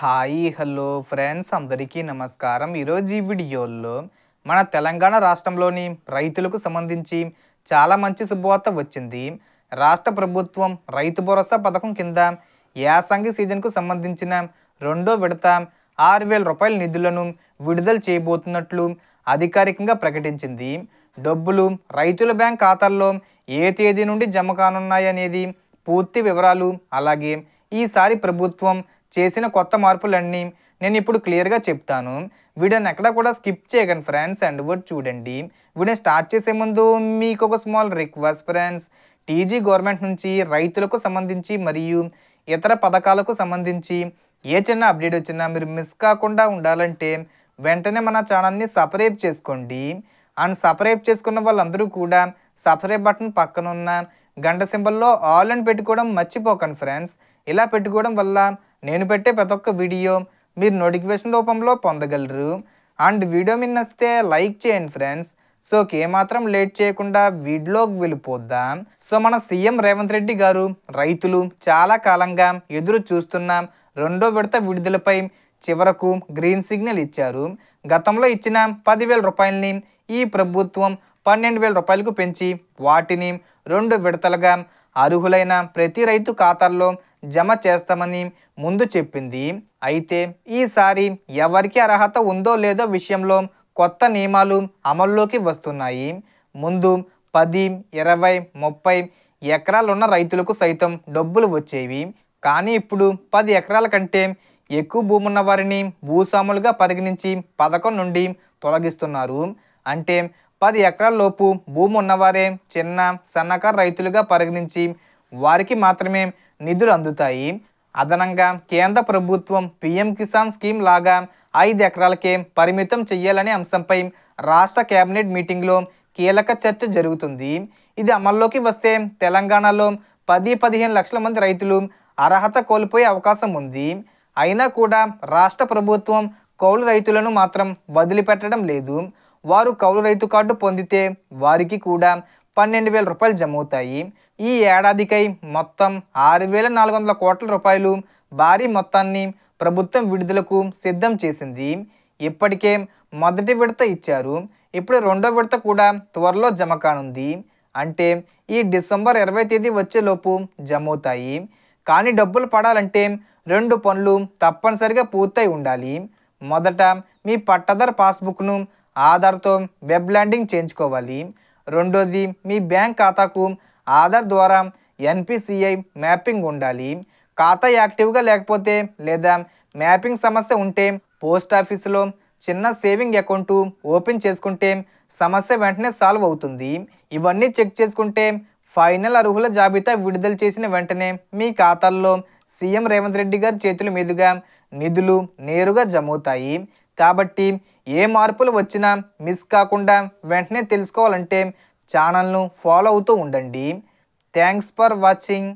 Hi hello friends అందరికీ నమస్కారం. ఈరోజు ఈ వీడియోలో మన తెలంగాణ రాష్ట్రంలోని రైతులకు సంబంధించి చాలా మంచి శుభవార్త వచ్చింది. రాష్ట్ర ప్రభుత్వం రైతు భరోసా పథకం కింద యాసంగి సీజన్కు సంబంధించిన రెండో విడత 6,000 రూపాయల నిధులను విడుదల చేయబోతున్నట్లు అధికారికంగా ప్రకటించింది. డబ్బులు రైతుల బ్యాంక్ ఖాతాల్లో ఏ తేదీ నుండి జమ కానున్నాయనేది పూర్తి వివరాలు, అలాగే ఈసారి ప్రభుత్వం చేసిన కొత్త మార్పులన్నీ నేను ఇప్పుడు క్లియర్గా చెప్తాను. వీడియోని ఎక్కడ కూడా స్కిప్ చేయకండి ఫ్రెండ్స్, అండ్ వర్డ్ చూడండి. వీడియో స్టార్ట్ చేసే ముందు మీకు ఒక small request friends. TG government నుంచి రైతులకు సంబంధించి మరియు ఇతర పథకాలకు సంబంధించి ఏ చిన్న అప్డేట్ వచ్చినా మీరు మిస్ కాకుండా ఉండాలంటే వెంటనే మన ఛానల్ని సబ్స్క్రైబ్ చేసుకోండి. అండ్ సబ్స్క్రైబ్ చేసుకున్న వాళ్ళందరూ కూడా సబ్స్క్రైబ్ బటన్ పక్కన ఉన్న గంట సింబల్లో ఆల్ అని పెట్టుకోవడం మర్చిపోకండి ఫ్రెండ్స్. ఇలా పెట్టుకోవడం వల్ల నేను పెట్టే ప్రతి ఒక్క వీడియో మీరు నోటిఫికేషన్ రూపంలో పొందగలరు. అండ్ వీడియో మీకు నచ్చితే లైక్ చేయండి ఫ్రెండ్స్. సో ఏమాత్రం లేట్ చేయకుండా వీడియోకి వెళ్ళిపోద్దాం. సో మన సీఎం రేవంత్ రెడ్డి గారు రైతులు చాలా కాలంగా ఎదురు చూస్తున్న రెండో విడత విడుదలపై చివరకు గ్రీన్ సిగ్నల్ ఇచ్చారు. గతంలో ఇచ్చిన 10,000 రూపాయలని ఈ ప్రభుత్వం 12,000 రూపాయలకు పెంచి వాటిని 2 విడతలుగా అర్హులైన ప్రతి రైతు ఖాతాల్లో జమ చేస్తామని ముందు చెప్పింది. అయితే ఈసారి ఎవరికి అర్హత ఉందో లేదో విషయంలో కొత్త నియమాలు అమల్లోకి వస్తున్నాయి. ముందు 10, 20, 30 ఎకరాలున్న రైతులకు సైతం డబ్బులు వచ్చేవి. కానీ ఇప్పుడు 10 ఎకరాల కంటే ఎక్కువ భూమి ఉన్న వారిని భూస్వాములుగా పరిగణించి పథకం నుండి తొలగిస్తున్నారు. అంటే 10 ఎకరాల లోపు భూమి ఉన్నవారే చిన్న సన్నకారు రైతులుగా పరిగణించి వారికి మాత్రమే నిధులు అందుతాయి. అదనంగా కేంద్ర ప్రభుత్వం పీఎం కిసాన్ స్కీమ్ లాగా 5 ఎకరాలకే పరిమితం చేయాలనే అంశంపై రాష్ట్ర కేబినెట్ మీటింగ్లో కీలక చర్చ జరుగుతుంది. ఇది అమల్లోకి వస్తే తెలంగాణలో 10-15 లక్షల మంది రైతులు అర్హత కోల్పోయే అవకాశం ఉంది. అయినా కూడా రాష్ట్ర ప్రభుత్వం కౌలు రైతులను మాత్రం వదిలిపెట్టడం లేదు. వారు కౌలు రైతు కార్డు పొందితే వారికి కూడా 12,000 రూపాయలు జమ అవుతాయి. ఈ ఏడాదికై మొత్తం 6,400 కోట్ల రూపాయలు భారీ మొత్తాన్ని ప్రభుత్వం విడుదలకు సిద్ధం చేసింది. ఇప్పటికే మొదటి విడత ఇచ్చారు. ఇప్పుడు రెండో విడత కూడా త్వరలో జమ కానుంది. అంటే ఈ డిసెంబర్ 20 తేదీ వచ్చేలోపు జమ అవుతాయి. కానీ డబ్బులు పడాలంటే 2 పనులు తప్పనిసరిగా పూర్తయి ఉండాలి. మొదట మీ పట్టాదారు పాస్బుక్ను ఆధార్తో వెబ్ ల్యాండింగ్ చేయించుకోవాలి. రెండోది మీ బ్యాంక్ ఖాతాకు ఆధార్ ద్వారా ఎన్పిసిఐ మ్యాపింగ్ ఉండాలి. ఖాతా యాక్టివ్గా లేకపోతే లేదా మ్యాపింగ్ సమస్య ఉంటే పోస్ట్ ఆఫీసులో చిన్న సేవింగ్ అకౌంట్ ఓపెన్ చేసుకుంటే సమస్య వెంటనే సాల్వ్ అవుతుంది. ఇవన్నీ చెక్ చేసుకుంటే ఫైనల్ అర్హుల జాబితా విడుదల చేసిన వెంటనే మీ ఖాతాల్లో సీఎం రేవంత్ రెడ్డి గారి చేతుల మీదుగా నిధులు నేరుగా జమ అవుతాయి. కాబట్టి ఏ మార్పులు వచ్చినా మిస్ కాకుండా వెంటనే తెలుసుకోవాలంటే ఛానల్ను ఫాలో అవుతూ ఉండండి. Thanks for watching.